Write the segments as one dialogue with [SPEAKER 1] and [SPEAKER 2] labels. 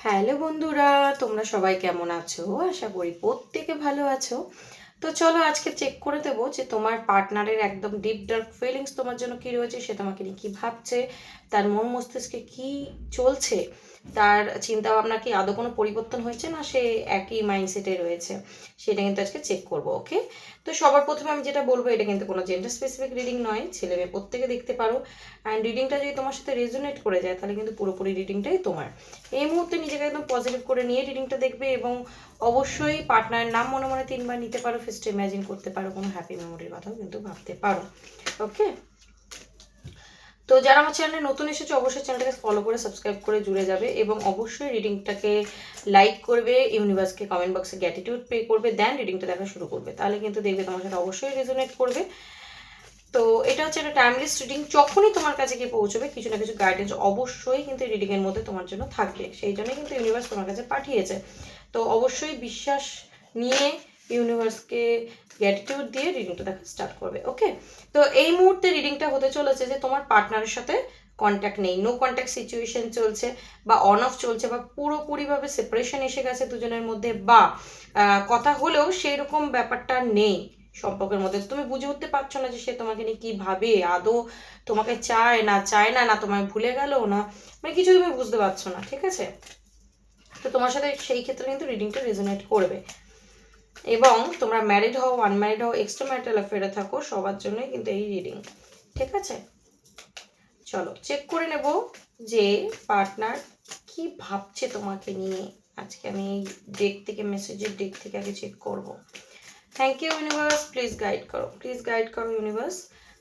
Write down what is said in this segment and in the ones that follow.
[SPEAKER 1] Hello বন্ধুরা, তোমরা সবাই কেমন আছো? আশা করি প্রত্যেকে ভালো আছো। তো চলো আজকে চেক করে দেবো যে তোমার পার্টনারের একদম ডিপ ডার্ক ফিলিংস তোমার জন্য কি রয়েছে, সে তোমাকে নিয়ে কি ভাবছে, তার মন মস্তিষ্কে কি চলছে, তার চিন্তা ভাবনা কি আদৌ কোনো পরিবর্তন হয়েছে না সে একই মাইন্ডসেটে রয়েছে, সেটা কিন্তু আজকে চেক করবো। ওকে, তো সবার প্রথমে আমি যেটা বলবো, এটা কিন্তু কোনো জেন্ডার স্পেসিফিক রিডিং নয়, ছেলে মেয়ে প্রত্যেকে দেখতে পারো। অ্যান্ড রিডিংটা যদি তোমার সাথে রেজোনেট করে যায় তাহলে কিন্তু পুরোপুরি রিডিংটাই তোমার। এই মুহূর্তে নিজেকে একদম পজিটিভ করে নিয়ে রিডিংটা দেখবে, এবং অবশ্যই পার্টনারের নাম মনে মনে 3বার নিতে পারো, ফেস্টে ইমাজিন করতে পারো, কোনো হ্যাপি মেমোরির কথাও কিন্তু ভাবতে পারো। ওকে, তো যারা আমার চ্যানেলে নতুন এসেছে অবশ্যই চ্যানেলটাকে ফলো করে সাবস্ক্রাইব করে জুড়ে যাবে, এবং অবশ্যই রিডিংটাকে লাইক করবে, ইউনিভার্সকে কমেন্ট বক্সে গ্র্যাটিটিউড পে করবে, দেন রিডিংটা দেখা শুরু করবে, তাহলে কিন্তু দেখবে তোমার সাথে অবশ্যই রেজোনেট করবে। তো এটা হচ্ছে একটা টাইমলেস রিডিং, যখনই তোমার কাছে গিয়ে পৌঁছবে কিছু না কিছু গাইডেন্স অবশ্যই কিন্তু রিডিং এর মধ্যে তোমার জন্য থাকবে, সেই জন্যই কিন্তু ইউনিভার্স তোমার কাছে পাঠিয়েছে। তো অবশ্যই বিশ্বাস নিয়ে ইউনিভার্সকে গ্র্যাটিটিউড দিয়ে রিডিংটা দেখা স্টার্ট করবে। ওকে, তো এই মুহূর্তে রিডিংটা হতে চলেছে যে তোমার পার্টনারের সাথে কন্ট্যাক্ট নেই, নো কন্ট্যাক্ট সিচুয়েশন চলছে, বা অন অফ চলছে, বা পুরোপুরিভাবে সেপারেশন এসে গেছে দুজনের মধ্যে, বা কথা হলেও সেই রকম ব্যাপারটা নেই সম্পর্কের মধ্যে। তুমি বুঝে উঠতে পারছো না যে সে তোমাকে নিয়ে কি ভাবে, আদৌ তোমাকে চায় না চায় না, না তোমায় ভুলে গেল না, মানে কিছু তুমি বুঝতে পারছো না। ঠিক আছে, তো তোমার সাথে সেই ক্ষেত্রে কিন্তু রিডিংটা রেজোনেট করবে, এবং তোমরা ম্যারিড হও, আনম্যারিড হও, এক্সট্রা ম্যারিটাল অ্যাফেয়ারে থাকো, সবার জন্যই কিন্তু এই রিডিং। ঠিক আছে, চলো চেক করে নেব যে পার্টনার কি ভাবছে তোমাকে নিয়ে। আজকে আমি এই ডেক থেকে, মেসেজের ডেক থেকে আগে চেক করব। Thank you universe, please guide করো, প্লিজ গাইড করো ইউনিভার্স।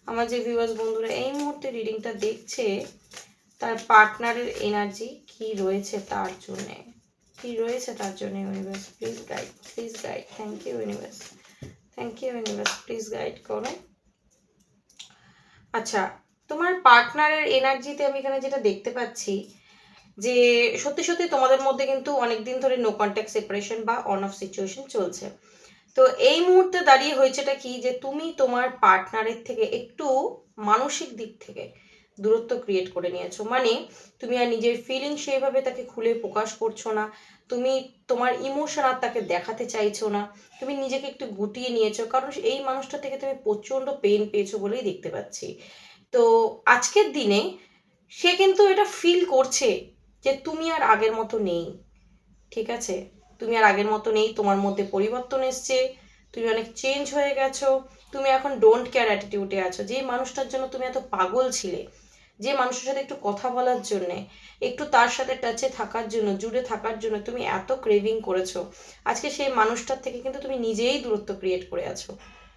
[SPEAKER 1] আমার যে ভিউয়ার্স বন্ধুরা এই মুহূর্তে রিডিংটা দেখছে, তার পার্টনারের এনার্জি কি রয়েছে তার জন্যে, কি রয়েছে তার জন্য। Universe please guide, please guide. Thank you universe, thank you universe, please guide করো। আচ্ছা, তোমার পার্টনারের এনার্জিতে আমি এখানে যেটা দেখতে পাচ্ছি, যে সত্যি সত্যি তোমাদের মধ্যে কিন্তু অনেকদিন ধরে নো কন্ট্যাক্ট সেপারেশন বা অন অফ সিচুয়েশন চলছে। তো এই মুহূর্তে দাঁড়িয়ে হয়েছেটা কি, যে তুমি তোমার পার্টনারের থেকে একটু মানসিক দিক থেকে দূরত্ব ক্রিয়েট করে নিয়েছো, মানে তুমি আর নিজের ফিলিং সেইভাবে তাকে খুলে প্রকাশ করছো না, তুমি তোমার ইমোশন আর তাকে দেখাতে চাইছো না, তুমি নিজেকে একটু গুটিয়ে নিয়েছো, কারণ এই মানুষটা থেকে তুমি প্রচণ্ড পেন পেয়েছো বলেই দেখতে পাচ্ছি। তো আজকের দিনে সে কিন্তু এটা ফিল করছে যে তুমি আর আগের মতো নেই। ঠিক আছে, তুমি আর আগের মতো নেই, তোমার মধ্যে পরিবর্তন এসছে, তুমি অনেক চেঞ্জ হয়ে গেছো, তুমি এখন ডোন্ট কেয়ার অ্যাটিটিউডে আছো। যে মানুষটার জন্য তুমি এত পাগল ছিলে, যে মানুষের সাথে একটু কথা বলার জন্যে, একটু তার সাথে টাচে থাকার জন্য, জুড়ে থাকার জন্য তুমি এত ক্রেভিং করেছো, আজকে সেই মানুষটার থেকে কিন্তু তুমি নিজেই দূরত্ব ক্রিয়েট করে আছো,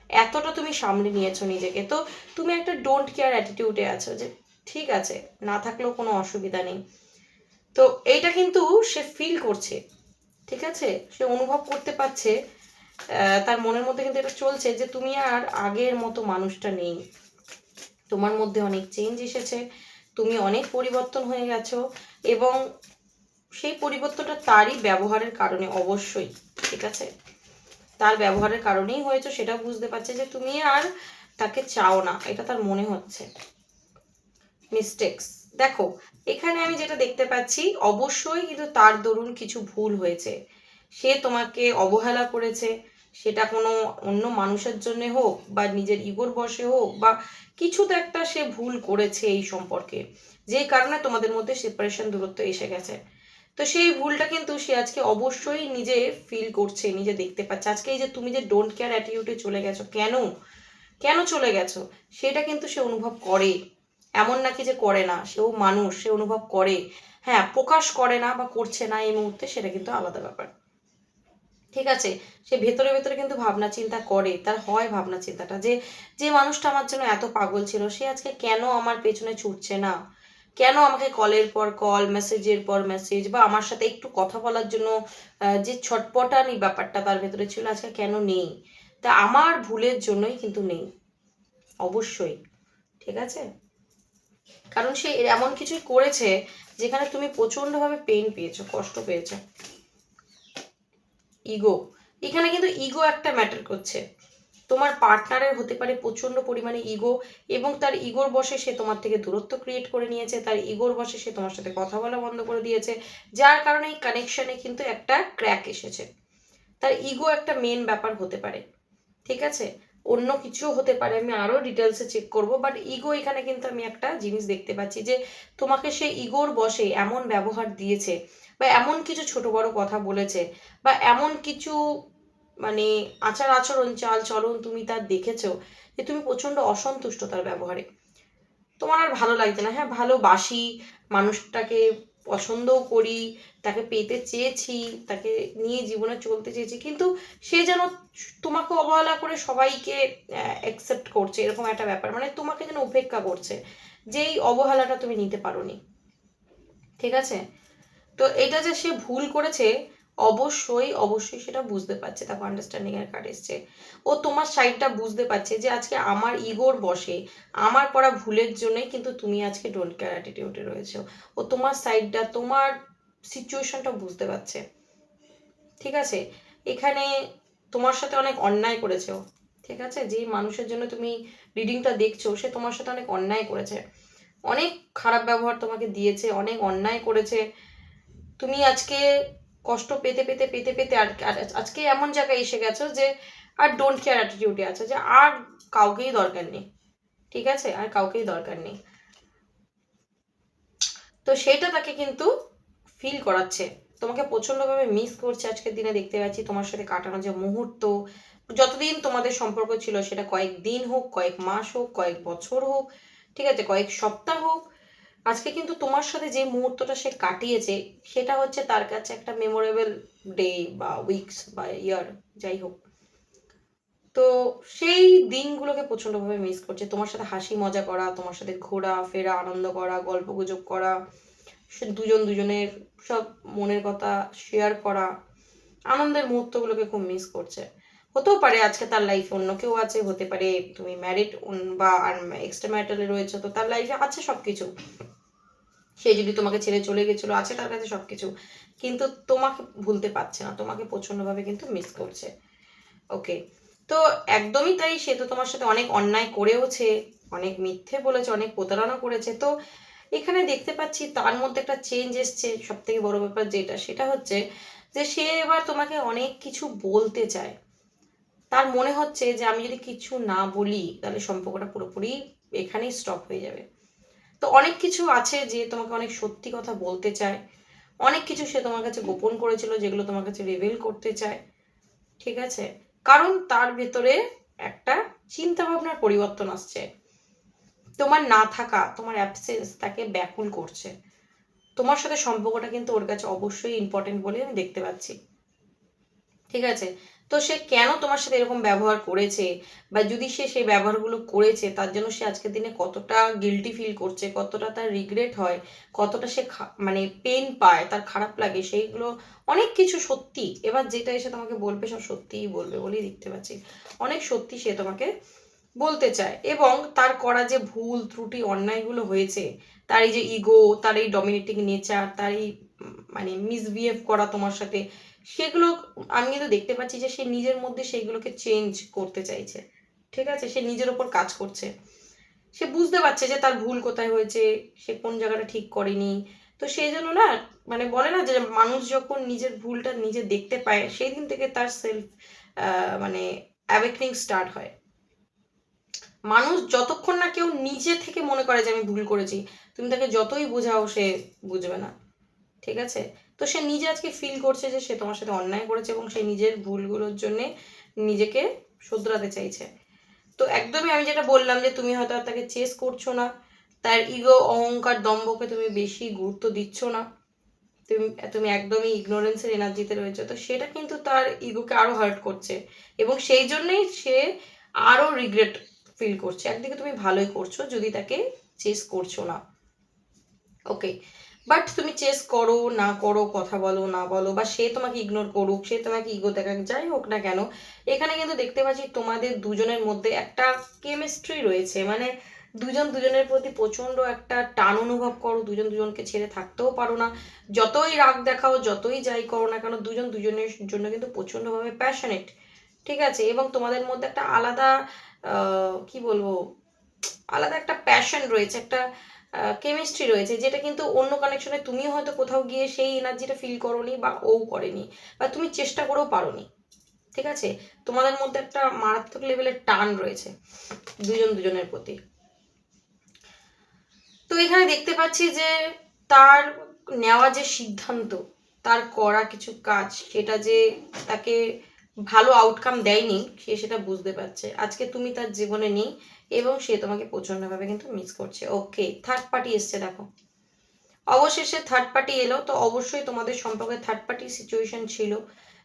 [SPEAKER 1] এতটা তুমি সামলে নিয়েছো নিজেকে। তো তুমি একটা ডোন্ট কেয়ার অ্যাটিটিউডে আছো, যে ঠিক আছে না থাকলেও কোনো অসুবিধা নেই। তো এইটা কিন্তু সে ফিল করছে। ঠিক আছে, সে অনুভব করতে পারছে, তার মনের মধ্যে কিন্তু এটা চলছে যে তুমি আর আগের মতো মানুষটা নেই, তোমার মধ্যে অনেক চেঞ্জ এসেছে, তুমি অনেক পরিবর্তন হয়ে গেছো, এবং সেই পরিবর্তনটা তারই ব্যবহারের কারণে অবশ্যই। ঠিক আছে, তার ব্যবহারের কারণেই হয়েছে, সেটা বুঝতে পারছে যে তুমি আর তাকে চাও না, এটা তার মনে হচ্ছে। মিস্টেক্স, দেখো এখানে আমি যেটা দেখতে পাচ্ছি, অবশ্যই কিন্তু তার দরুন কিছু ভুল হয়েছে, সে তোমাকে অবহেলা করেছে, সেটা কোনো অন্য মানুষের জন্য হোক, বা নিজের ইগোর বশে হোক, বা কিছু তো একটা সে ভুল করেছে এই সম্পর্কে, যে কারণে তোমাদের মধ্যে সেপারেশন, দূরত্ব এসে গেছে। তো সেই ভুলটা কিন্তু সে আজকে অবশ্যই নিজে ফিল করছে, নিজে দেখতে পাচ্ছে। আজকে এই যে তুমি যে ডোন্ট কেয়ার অ্যাটিটিউডে চলে গেছো, কেন কেন চলে গেছো, সেটা কিন্তু সে অনুভব করে, এমন নাকি যে করে না, সেও মানুষ, সে অনুভব করে। হ্যাঁ, প্রকাশ করে না বা করছে না এই মুহূর্তে, সেটা কিন্তু আলাদা ব্যাপার। ঠিক আছে, সে ভেতরে ভেতরে কিন্তু ভাবনা চিন্তা করে, তার হয় ভাবনা চিন্তাটা যে যে মানুষটা আমার জন্য এত পাগল ছিল, সে আজকে কেন আমার পেছনে ছুটছে না, কেন আমাকে কলের পর কল, মেসেজের পর মেসেজ, বা আমার সাথে একটু কথা বলার জন্য যে ছটপটানি ব্যাপারটা তার ভেতরে ছিল, আজকে কেন নেই। তা আমার ভুলের জন্যই কিন্তু নেই, অবশ্যই। ঠিক আছে, কারণ সে এমন কিছুই করেছে যেখানে তুমি প্রচন্ডভাবে পেইন পেয়েছো, কষ্ট পেয়েছো। ইগো, এখানে কিন্তু ইগো একটা ম্যাটার করছে, তোমার পার্টনারের হতে পারে প্রচণ্ড পরিমাণে ইগো, এবং তার ইগোর বশে সে তোমার থেকে দূরত্ব ক্রিয়েট করে নিয়েছে, তার ইগোর বশে সে তোমার সাথে কথা বলা বন্ধ করে দিয়েছে, যার কারণে এই কানেকশনে কিন্তু একটা ক্র্যাক এসেছে। তার ইগো একটা মেন ব্যাপার হতে পারে, ঠিক আছে, অন্য কিছুও হতে পারে, আমি আরও ডিটেলসে চেক করব, বাট ইগো এখানে কিন্তু আমি একটা জিনিস দেখতে পাচ্ছি যে তোমাকে সে ইগোর বশে এমন ব্যবহার দিয়েছে, বা এমন কিছু ছোট বড় কথা বলেছে, বা এমন কিছু মানে আচার আচরণ চাল চলন তুমি তার দেখেছো যে তুমি প্রচণ্ড অসন্তুষ্ট তার ব্যবহারে, তোমার আর ভালো লাগছে না। হ্যাঁ, ভালোবাসি মানুষটাকে, পছন্দও করি, তাকে পেতে চেয়েছি, তাকে নিয়ে জীবনে চলতে চেয়েছি, কিন্তু সে যেন তোমাকে অবহেলা করে সবাইকে অ্যাকসেপ্ট করছে, এরকম একটা ব্যাপার, মানে তোমাকে যেন উপেক্ষা করছে, যেই অবহেলাটা তুমি নিতে পারোনি, ঠিক আছে। তো এটা যে সে ভুল করেছে, অবশ্যই অবশ্যই সেটা বুঝতে পারছে, তারপর আন্ডারস্ট্যান্ডিং এর কার্ড এসছে, ও তোমার সাইডটা বুঝতে পারছে যে আজকে আমার ইগোর বশে, আমার করা ভুলের জন্যই কিন্তু তুমি আজকে ডোন্ট কেয়ার অ্যাটিটিউডে রয়েছো। ও তোমার সাইডটা, তোমার সিচুয়েশনটা বুঝতে পারছে, ঠিক আছে। এখানে তোমার সাথে অনেক অন্যায় করেছে ও, ঠিক আছে, যেই মানুষের জন্য তুমি রিডিংটা দেখছো সে তোমার সাথে অনেক অন্যায় করেছে, অনেক খারাপ ব্যবহার তোমাকে দিয়েছে, অনেক অন্যায় করেছে। তুমি আজকে কষ্ট পেতে পেতে পেতে পেতে আজকে এমন জায়গায় এসে গেছো যে আর ডোন্ট কেয়ার অ্যাটিটিউডে আছে, যে আর কাউকেই দরকার নেই, ঠিক আছে, আর কাউকেই দরকার নেই। তো সেটা তাকে কিন্তু ফিল করাচ্ছে, তোমাকে প্রচণ্ডভাবে মিস করছে। আজকের দিনে দেখতে পাচ্ছি তোমার সাথে কাটানো যে মুহূর্ত, যতদিন তোমাদের সম্পর্ক ছিল, সেটা কয়েক দিন হোক, কয়েক মাস হোক, কয়েক বছর হোক, ঠিক আছে, কয়েক সপ্তাহ হোক, আজকে কিন্তু তোমার সাথে যে মুহূর্তটা সে কাটিয়েছে সেটা হচ্ছে তার কাছে একটা মেমোরেবল ডে বা উইকস বা ইয়ার, যাই হোক। তো সেই দিনগুলোকে প্রচণ্ডভাবে মিস করছে, তোমার সাথে হাসি মজা করা, তোমার সাথে ঘোরা ফেরা, আনন্দ করা, গল্প গুজব করা, দুজন দুজনের সব মনের কথা শেয়ার করা, আনন্দের মুহূর্তগুলোকে খুব মিস করছে। হতেও পারে আজকে তার লাইফে অন্য কেউ আছে, হতে পারে তুমি ম্যারিড বা এক্সট্রা ম্যারিটালে রয়েছে, তো তার লাইফে আছে সব কিছু, সে যদি তোমাকে ছেড়ে চলে গেছিলো, আছে তার কাছে সবকিছু, কিন্তু তোমাকে ভুলতে পারছে না, তোমাকে প্রচন্ডভাবে কিন্তু মিস করছে। ওকে, তো একদমই তাই, সে তো তোমার সাথে অনেক অন্যায় করেওছে, অনেক মিথ্যে বলেছে, অনেক প্রতারণা করেছে। তো এখানে দেখতে পাচ্ছি তার মধ্যে একটা চেঞ্জ এসছে, সব থেকে বড় ব্যাপার যেটা, সেটা হচ্ছে যে সে এবার তোমাকে অনেক কিছু বলতে চায়। তার মনে হচ্ছে যে আমি যদি কিছু না বলি তাহলে সম্পর্কটা পুরোপুরি এখানেই স্টপ হয়ে যাবে। তো অনেক কিছু আছে যে তোমাকে অনেক সত্যি কথা বলতে চায়, অনেক কিছু সে তোমার কাছে গোপন করেছিল যেগুলো তোমার কাছে রিভিল করতে চায়, ঠিক আছে, কারণ তার ভেতরে একটা চিন্তা ভাবনার পরিবর্তন আসছে, তোমার না থাকা, তোমার অ্যাবসেন্স তাকে ব্যাকুল করছে, তোমার সাথে সম্পর্কটা কিন্তু ওর কাছে অবশ্যই ইম্পর্টেন্ট বলে আমি দেখতে পাচ্ছি, ঠিক আছে। তো সে কেন তোমার সাথে এরকম ব্যবহার করেছে, বা যদি সে সেই ব্যবহারগুলো করেছে তার জন্য সে আজকের দিনে কতটা গিল্টি ফিল করছে, কতটা তার রিগ্রেট হয়, কতটা সে মানে পেন পায়, তার খারাপ লাগে, সেইগুলো অনেক কিছু সত্যি এবার যেটা এসে তোমাকে বলবে সব সত্যিই বলবে বলেই দেখতে পাচ্ছি, অনেক সত্যি সে তোমাকে বলতে চায়। এবং তার করা যে ভুল ত্রুটি অন্যায়গুলো হয়েছে, তার এই যে ইগো, তার এই ডমিনেটিং নেচার, তার এই মানে মিসবিহেভ করা তোমার সাথে, সেগুলো আমি কিন্তু দেখতে পাচ্ছি যে সে নিজের মধ্যে সেইগুলোকে চেঞ্জ করতে চাইছে, ঠিক আছে, সে নিজের ওপর কাজ করছে, সে বুঝতে পারছে যে তার ভুল কোথায় হয়েছে, সে কোন জায়গাটা ঠিক করেনি। তো সেই জন্য না, মানে বলে না যে মানুষ যখন নিজের ভুলটা নিজে দেখতে পায় সেই দিন থেকে তার সেলফ মানে অ্যাওয়েকনিং স্টার্ট হয়। মানুষ যতক্ষণ না কেউ নিজে থেকে মনে করে যে আমি ভুল করেছি, তুমি তাকে যতই বোঝাও সে বুঝবে না, ঠিক আছে। তো সে নিজে আজকে ফিল করছে যে সে তোমার সাথে অন্যায় করেছে এবং সে নিজের ভুলগুলোর জন্যে নিজেকে শুধরাতে চাইছে। তো একদমই আমি যেটা বললাম যে তুমি হয়তো আর তাকে চেস করছো না, তার ইগো, অহংকার, দম্ভকে তুমি বেশি গুরুত্ব দিচ্ছ না, তুমি তুমি একদমই ইগনোরেন্সের এনার্জিতে রয়েছে, তো সেটা কিন্তু তার ইগোকে আরো হার্ট করছে, এবং সেই জন্যই সে আরো রিগ্রেট ফিল করছে। একদিকে তুমি ভালোই করছো যদি তাকে চেস করছো না, ওকে, বাট তুমি চেস করো না করো, কথা বলো না বলো, বা সে তোমাকে ইগনোর করুক, সে তোমাকে ইগো দেখাক, যাই হোক না কেন, এখানে কিন্তু দেখতে পাচ্ছি তোমাদের দুজনের মধ্যে একটা কেমিস্ট্রি রয়েছে, মানে দুজন দুজনের প্রতি প্রচন্ড একটা টান অনুভব করো, দুজন দুজনকে ছেড়ে থাকতেও পারো না, যতই রাগ দেখাও, যতই যাই করো না কেন, দুজন দুজনের জন্য কিন্তু প্রচন্ডভাবে প্যাশনেট, ঠিক আছে, এবং তোমাদের মধ্যে একটা আলাদা কি বলবো, আলাদা একটা প্যাশন রয়েছে, একটা কেমিস্ট্রি রয়েছে, যেটা কিন্তু অন্য কানেকশনে তুমিও হয়তো কোথাও গিয়ে সেই এনার্জিটা ফিল করোনি বা ও করেনি, বা তুমি চেষ্টা করেও পারোনি। ঠিক আছে, তোমাদের মধ্যে একটা মারাত্মক লেভেলের টান রয়েছে দুজন দুজনের প্রতি। তো এখানে দেখতে পাচ্ছি যে তার নেওয়া যে সিদ্ধান্ত, তার করা কিছু কাজ, সেটা যে তাকে ভালো আউটকাম দেয়নি, সে সেটা বুঝতে পারছে। আজকে তুমি তার জীবনে নেই এবং সে তোমাকে প্রচন্ডভাবে কিন্তু মিস করছে। ওকে, থার্ড পার্টি এসছে দেখো, অবশেষে থার্ড পার্টি এলো। তো অবশ্যই তোমাদের সম্পর্কে থার্ড পার্টি সিচুয়েশন ছিল,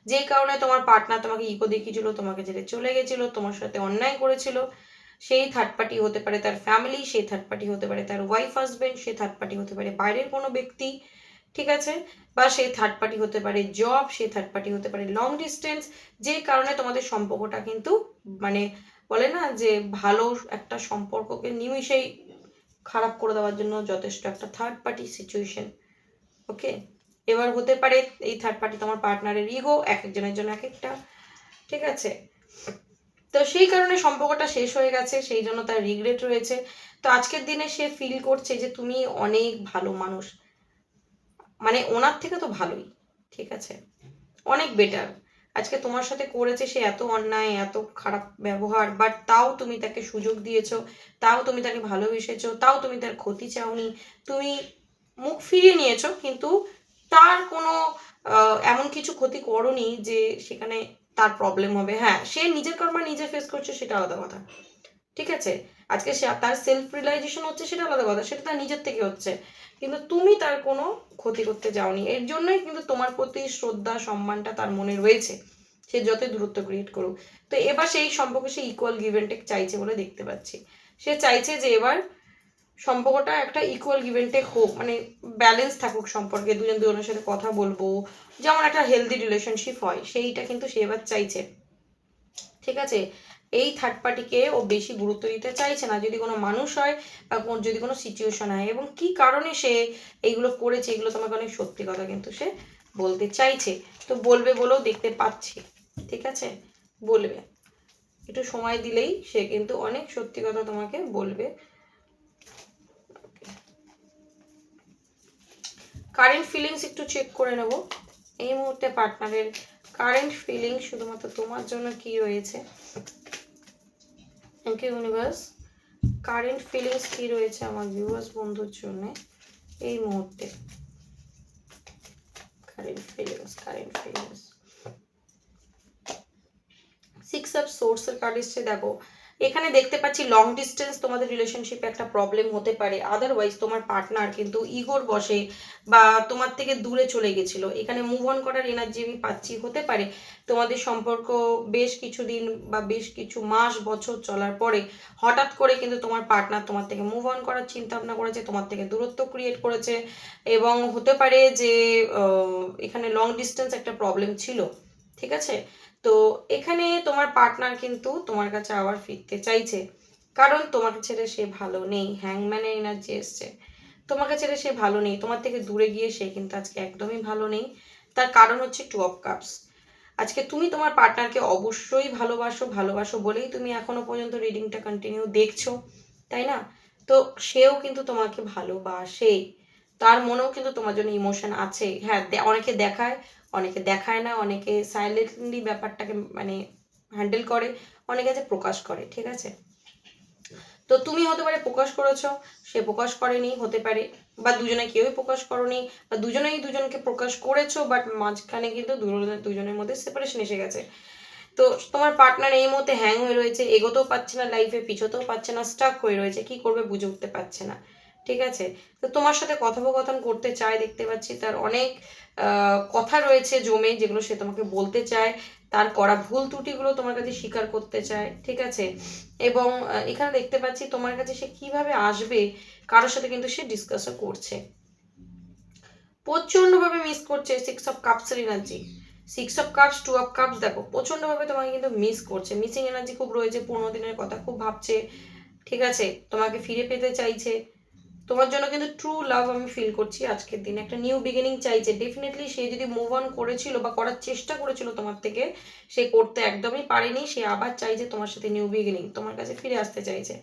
[SPEAKER 1] যেই কারণে তোমার পার্টনার তোমাকে ইগো দেখিয়েছিল, তোমাকে ছেড়ে চলে গেছিল, তোমার সাথে অন্যায় করেছিল। সেই থার্ড পার্টি হতে পারে তার ফ্যামিলি, সেই থার্ড পার্টি হতে পারে তার ওয়াইফ হাজবেন্ড, সেই থার্ড পার্টি হতে পারে বাইরের কোনো ব্যক্তি, ঠিক আছে, বা সেই থার্ড পার্টি হতে পারে জব, সেই থার্ড পার্টি হতে পারে লং ডিস্টেন্স, যে কারণে তোমাদের সম্পর্কটা কিন্তু মানে বলে না যে ভালো একটা সম্পর্ককে নিমিষেই খারাপ করে দেওয়ার জন্য যথেষ্ট একটা থার্ড পার্টি সিচুয়েশন। ওকে, এবার হতে পারে এই থার্ড পার্টি তোমার পার্টনারের ইগো, এক একজনের জন্য এক একটা, ঠিক আছে। তো সেই কারণে সম্পর্কটা শেষ হয়ে গেছে, সেই জন্য তার রিগ্রেট রয়েছে। তো আজকের দিনে সে ফিল করছে যে তুমি অনেক ভালো মানুষ, মানে ওনার থেকে তো ভালোই, ঠিক আছে, অনেক বেটার। আজকে তোমার সাথে করেছে সে এত অন্যায়, এত খারাপ ব্যবহার, বাট তাও তুমি তাকে সুযোগ দিয়েছো, তাও তুমি তাকে ভালোবেসেছো, তাও তুমি তার ক্ষতি চাওনি, তুমি মুখ ফিরিয়ে নিয়েছো, কিন্তু তার কোনো এমন কিছু ক্ষতি করোনি যে সেখানে তার প্রবলেম হবে। হ্যাঁ, সে নিজের কর্ম নিজে ফেস করছে, সেটা আলাদা কথা, ঠিক আছে। আজকে সে তার সেলফ রিয়েলাইজেশন হচ্ছে, সেটা আলাদা কথা, সেটা তার নিজের থেকে হচ্ছে, কিন্তু তুমি তার কোনো ক্ষতি করতে যাওনি। এর জন্যই কিন্তু তোমার প্রতি শ্রদ্ধা সম্মানটা তার মনে রয়েছে, সে যতই দূরত্ব ক্রিয়েট করুক। তো এবার সেই সম্পর্কে সে ইকুয়াল গিভ অ্যান্ড টেক চাইছে বলে দেখতে পাচ্ছি। সে চাইছে যে এবার সম্পর্কটা একটা ইকুয়াল গিভ অ্যান্ড টেক হোক, মানে ব্যালেন্স থাকুক সম্পর্কে, দুজন দুজনের সাথে কথা বলবো, যেমন একটা হেলদি রিলেশনশিপ হয়, সেইটা কিন্তু সে এবার চাইছে, ঠিক আছে। এই থার্ড পার্টিকে ও বেশি গুরুত্ব দিতে চাইছে না, যদি কোনো মানুষ হয় বা যদি কোনো সিচুয়েশন হয়, এবং কি কারণে সে এইগুলো করেছে, এগুলো তোমাকে অনেক সত্যি কথা কিন্তু সে বলতে চাইছে। তো বলবে বলেও দেখতে পাচ্ছি, ঠিক আছে, বলবে, একটু সময় দিলেই সে কিন্তু অনেক সত্যি কথা তোমাকে বলবে। কারেন্ট ফিলিংস একটু চেক করে নেব এই মুহূর্তে পার্টনারের কারেন্ট ফিলিংস শুধুমাত্র তোমার জন্য কি রয়েছে। Thank you universe. Current feelings কি রয়েছে আমার ভিউয়ার্স বন্ধুর জন্য এই মুহূর্তে। কারেন্ট ফিলিংস সিক্স অফ সোর্সের কার্ড এসছে দেখো। এখানে দেখতে পাচ্ছি লং ডিস্টেন্স তোমাদের রিলেশনশিপে একটা প্রবলেম হতে পারে, আদারওয়াইজ তোমার পার্টনার কিন্তু ইগোর বসে বা তোমার থেকে দূরে চলে গেছিল, এখানে মুভ অন করার এনার্জি আমি পাচ্ছি। হতে পারে তোমাদের সম্পর্ক বেশ কিছুদিন বা বেশ কিছু মাস বছর চলার পরে হঠাৎ করে কিন্তু তোমার পার্টনার তোমার থেকে মুভ অন করার চিন্তা ভাবনা করেছে, তোমার থেকে দূরত্ব ক্রিয়েট করেছে, এবং হতে পারে যে এখানে লং ডিস্টেন্স একটা প্রবলেম ছিল, ঠিক আছে। তো এখানে তোমার পার্টনার কিন্তু তোমার কাছে আবার ফিরতে চাইছে, কারণ তোমাকে ছেড়ে সে ভালো নেই। হ্যাংম্যানের এনার্জি এসছে, তোমাকে ছেড়ে সে ভালো নেই, তোমার থেকে দূরে গিয়ে সে কিন্তু আজকে একদমই ভালো নেই। তার কারণ হচ্ছে টু অফ কাপস। আজকে তুমি তোমার পার্টনারকে অবশ্যই ভালোবাসো, ভালোবাসো বলেই তুমি এখনো পর্যন্ত রিডিংটা কন্টিনিউ দেখছো, তাই না? তো সেও কিন্তু তোমাকে ভালোবাসে, তার মনেও কিন্তু তোমার জন্য ইমোশন আছে। হ্যাঁ, অনেকে দেখায়, অনেকে দেখায় না, অনেকে সাইলেন্টলি ব্যাপারটাকে মানে হ্যান্ডেল করে, অনেকে যে প্রকাশ করে, ঠিক আছে। তো তুমি হতে পারে প্রকাশ করেছো, সে প্রকাশ করেনি, হতে পারে, বা দুজনে কেউই প্রকাশ করোনি, বা দুজনেই দুজনকে প্রকাশ করেছো, বাট মাঝখানে কিন্তু দুজনের মধ্যে সেপারেশন এসে গেছে। তো তোমার পার্টনার এই মুহূর্তে হ্যাং হয়ে রয়েছে, এগোতেও পারছে না লাইফে, পিছোতেও পারছে না, স্টাক হয়ে রয়েছে, কি করবে বুঝে উঠতে পারছে না, ঠিক আছে। তো তোমার সাথে কথোপকথন করতে চায়, দেখতে পাচ্ছি তার অনেক কথা রয়েছে জমে, যেগুলো সে তোমাকে বলতে চায়, তার করা ভুল ত্রুটিগুলো তোমার কাছে স্বীকার করতে চায়, ঠিক আছে। এবং এখানে দেখতে পাচ্ছি তোমার কাছে সে কিভাবে আসবে, কারোর সাথে কিন্তু সে ডিসকাসও করছে, প্রচন্ডভাবে মিস করছে। সিক্স অফ কাপসের energy, six of cups, two of cups, দেখো প্রচন্ডভাবে তোমাকে কিন্তু মিস করছে, মিসিং এনার্জি খুব রয়েছে, পুরোনো দিনের কথা খুব ভাবছে, ঠিক আছে, তোমাকে ফিরে পেতে চাইছে, তোমার জন্য কিন্তু ট্রু লাভ আমি ফিল করছি আজকের দিনে। একটা নিউ বিগিনিং চাইছে ডেফিনেটলি। সে যদি মুভ অন করেছিল বা করার চেষ্টা করেছিল তোমার থেকে, সে করতে একদমই পারেনি। সে আবার চাইছে তোমার সাথে নিউ বিগিনিং, তোমার কাছে ফিরে আসতে চাইছে।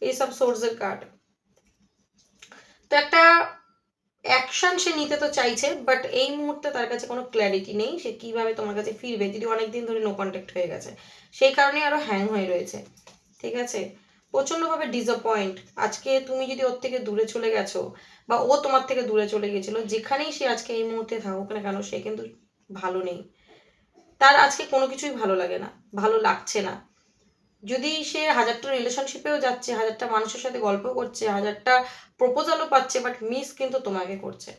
[SPEAKER 1] এইসব সোর্সের কার্ড। তো একটা অ্যাকশন সে নিতে তো চাইছে, বাট এই মুহূর্তে তার কাছে কোনো ক্ল্যারিটি নেই সে কিভাবে তোমার কাছে ফিরবে, যদি অনেকদিন ধরে নো কন্ট্যাক্ট হয়ে গেছে। সেই কারণে আরো হ্যাং হয়ে রয়েছে। ঠিক আছে, প্রচন্ডভাবে ডিসঅ্যাপয়েন্ট। আজকে তুমি যদি ওর থেকে দূরে চলে গেছো বা ও তোমার থেকে দূরে চলে গেছিল, যেখানেই সে আজকে এই মুহূর্তে থাকুক না কেন, সে কিন্তু ভালো নেই। তার আজকে কোনো কিছুই ভালো লাগে না, ভালো লাগছে না। যদি সে 1000টা রিলেশনশিপেও যাচ্ছে, 1000টা মানুষের সাথে গল্প করছে, 1000টা প্রপোজালও পাচ্ছে, বাট মিস কিন্তু তোমাকে করছে।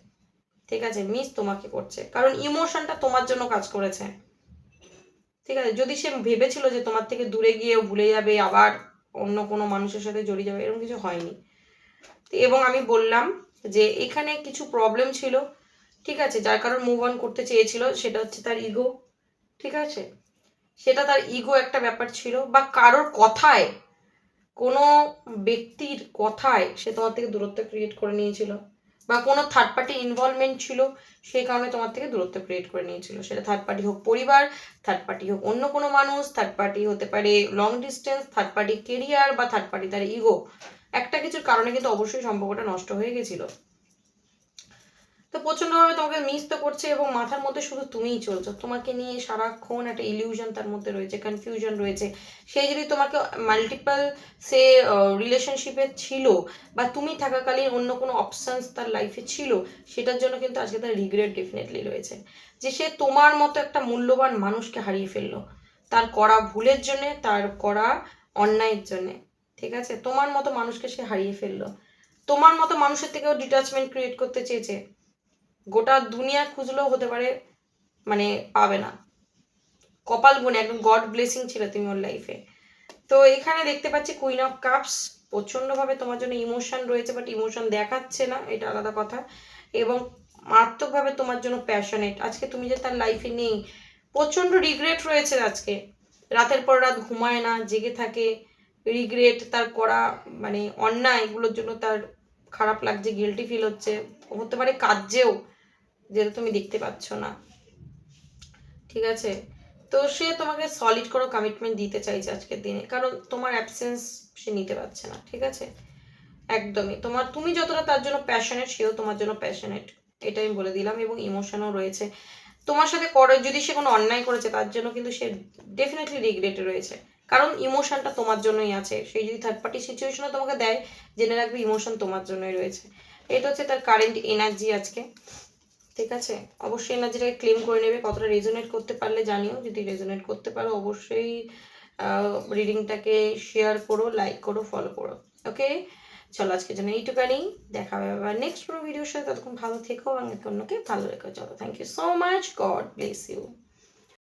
[SPEAKER 1] ঠিক আছে, মিস তোমাকে করছে, কারণ ইমোশনটা তোমার জন্য কাজ করেছে। ঠিক আছে, যদি সে ভেবেছিল যে তোমার থেকে দূরে গিয়েও ভুলে যাবে, আবার অন্য কোনো মানুষের সাথে জড়িয়ে যাবে, এরকম কিছু হয়নি। এবং আমি বললাম যে এখানে কিছু প্রবলেম ছিল, ঠিক আছে, যার কারণ মুভ অন করতে চেয়েছিল, সেটা হচ্ছে তার ইগো। ঠিক আছে, সেটা তার ইগো একটা ব্যাপার ছিল, বা কারোর কথায়, কোনো ব্যক্তির কথায় সে তোমার থেকে দূরত্ব ক্রিয়েট করে নিয়েছিল, বা কোনো থার্ড পার্টি ইনভলভমেন্ট ছিল, সেই কারণে তোমার থেকে দূরত্ব ক্রিয়েট করে নিয়েছিল। সেটা থার্ড পার্টি হোক পরিবার, থার্ড পার্টি হোক অন্য কোনো মানুষ, থার্ড পার্টি হতে পারে long distance, third party career, বা থার্ড পার্টি তার ইগো। একটা কিছুর কারণে কিন্তু অবশ্যই সম্পর্কটা নষ্ট হয়ে গেছিল। তো প্রচন্ডভাবে তোমাকে মিস তো করছে, এবং মাথার মধ্যে শুধু তুমিই চলছো, তোমাকে নিয়ে সারাক্ষণ একটা ইলিউশন তার মধ্যে রয়েছে, কনফিউশন রয়েছে। সে যদি তোমাকে মাল্টিপল সে রিলেশনশিপে ছিল, বা তুমি থাকাকালীন অন্য কোনো অপশনস তার লাইফে ছিল, সেটার জন্য কিন্তু আজকে তার রিগ্রেট ডেফিনেটলি রয়েছে, যে সে তোমার মতো একটা মূল্যবান মানুষকে হারিয়ে ফেললো, তার করা ভুলের জন্যে, তার করা অন্যায়ের জন্যে। ঠিক আছে, তোমার মতো মানুষকে সে হারিয়ে ফেললো। তোমার মতো মানুষের থেকেও ডিটাচমেন্ট ক্রিয়েট করতে চেয়েছে, গোটা দুনিয়া খুঁজলেও হতে পারে মানে পাবে না। কপাল গুনে একদম গড ব্লেসিং ছিল তুমি ওর লাইফে। তো এখানে দেখতে পাচ্ছি কুইন অফ কাপস, প্রচন্ডভাবে তোমার জন্য ইমোশন রয়েছে, বাট ইমোশন দেখাচ্ছে না, এটা আলাদা কথা। এবং মারাত্মকভাবে তোমার জন্য প্যাশনেট। আজকে তুমি যে তার লাইফে নেই, প্রচন্ড রিগ্রেট রয়েছে আজকে। রাতের পর রাত ঘুমায় না, জেগে থাকে, রিগ্রেট, তার করা মানে অন্যায় এগুলোর জন্য তার খারাপ লাগছে, গিল্টি ফিল হচ্ছে, হতে পারে কাঁদছেও, যেটা তুমি দেখতে পাচ্ছ না। ঠিক আছে, তো সে তোমাকে সলিড কোনো কমিটমেন্ট দিতে চাইছে আজকের দিনে, কারণ তোমার অ্যাবসেন্স সে নিতে পারছে না। ঠিক আছে, একদমই তুমি যতটা তার জন্য প্যাশনেট, সেও তোমার জন্য প্যাশনেট, এটা আমি বলে দিলাম। এবং ইমোশনও রয়েছে তোমার সাথে করে, যদি সে কোনো অন্যায় করেছে তার জন্য কিন্তু সে ডেফিনেটলি রিগ্রেটে রয়েছে, কারণ ইমোশনটা তোমার জন্যই আছে। সেই যদি থার্ড পার্টি সিচুয়েশনও তোমাকে দেয়, জেনে রাখবে ইমোশন তোমার জন্যই রয়েছে। এটা হচ্ছে তার কারেন্ট এনার্জি আজকে। ঠিক আছে, অবশ্যই এনার্জিটাকে ক্লেম করে নেবে। কতটা রেজোনেট করতে পারলে জানিও, যদি রেজোনেট করতে পারো অবশ্যই রিডিংটাকে শেয়ার করো, লাইক করো, ফলো করো। ওকে, চলো আজকের জন্য এইটুকানি, দেখা হবে আবার নেক্সট কোনো ভিডিওর সাথে। ততক্ষণ ভালো থেকো এবং অন্যকে ভালো রেখো। চলো, thank you so much, God bless you.